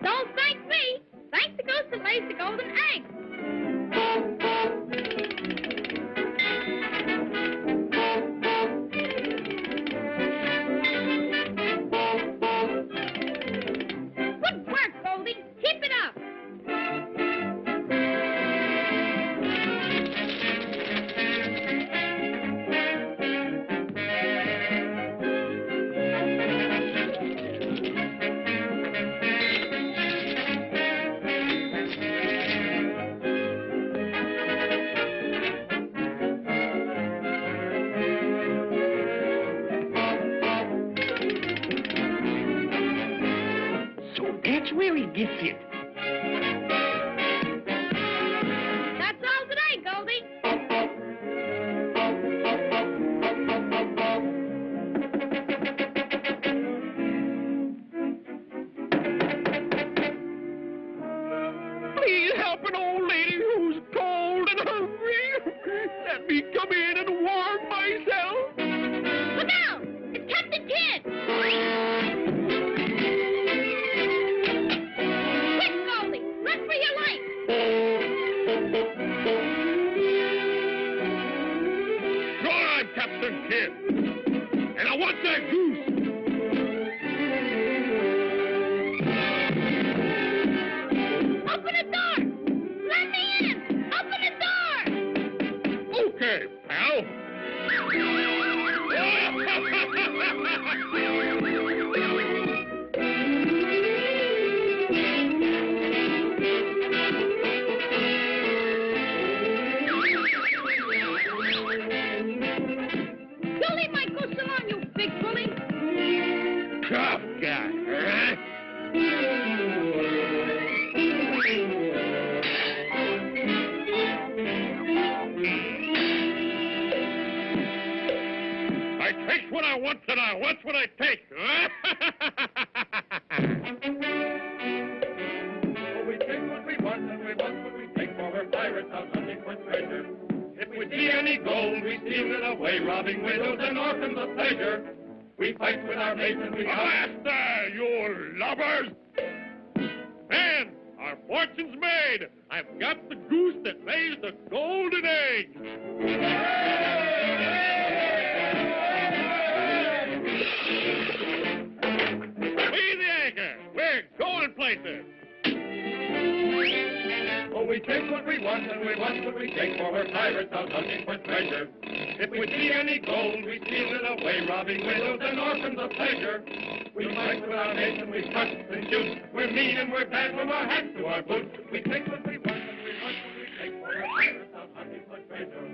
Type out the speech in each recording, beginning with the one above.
Don't thank me. Thank the goose that lays the golden egg. Good work, Goldie. Keep it up. That's where he gets it. That's all today, Goldie. Please help an old lady who's cold and hungry. Let me come in and warm myself. Look out! It's Captain Kidd! Quick, Goldie! Run for your life! Sure, I'm Captain Kidd. And I want that goose. Open the door! Let me in! Open the door! Okay, pal. You leave my goose alone, you big bully! Tough guy, huh? I take what I want and I want what I take. We take what we want and we want what we take, for we're pirates out hunting for treasure. If we see any gold, we steal it away, robbing widows and orphans of pleasure. We fight with our mates and we Master, you lubbers! Man, our fortune's made. I've got the goose that lays the golden egg. Weigh the anchor. We're going places. Oh, we take what we want and we want what we take, for we're pirates out hunting for treasure. If we see any gold, we steal it away, robbing widows and orphans of pleasure. We fight with our mates and we cut and shoot. We're mean and we're bad from our hats to our boots. We take what we want and we want what we take, for we're pirates out hunting for treasure.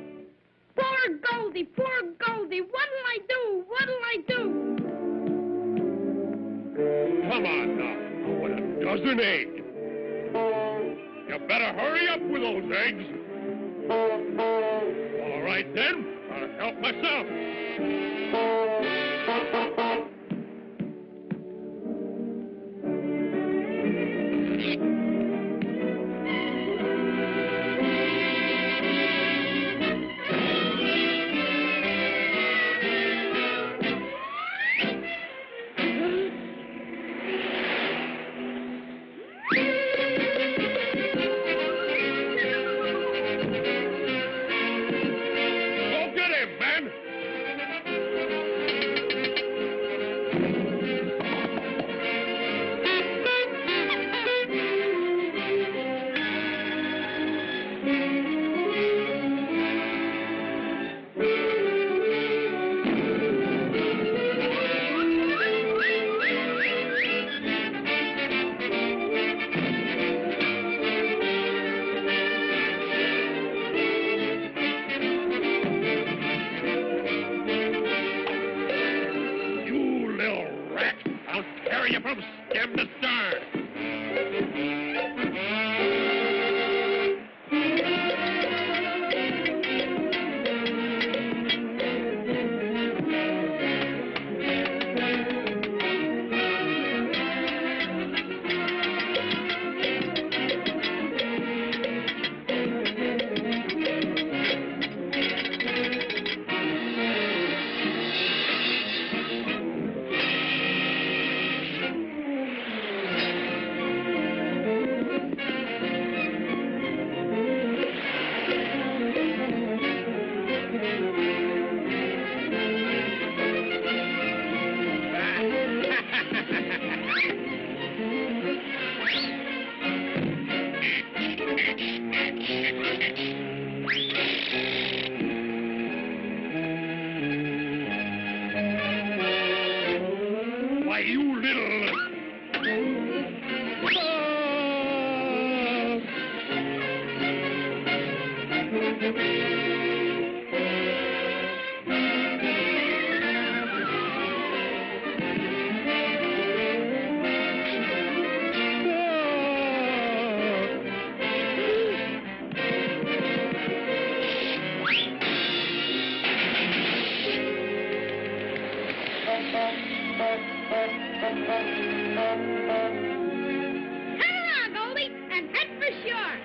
Poor Goldie! Poor Goldie! What'll I do? What'll I do? Come on now. I want a dozen eggs. You better hurry up with those eggs. All right, then. I'll help myself. Go get him, man. Why, you little... Hurrah, Goldie, and head for shore.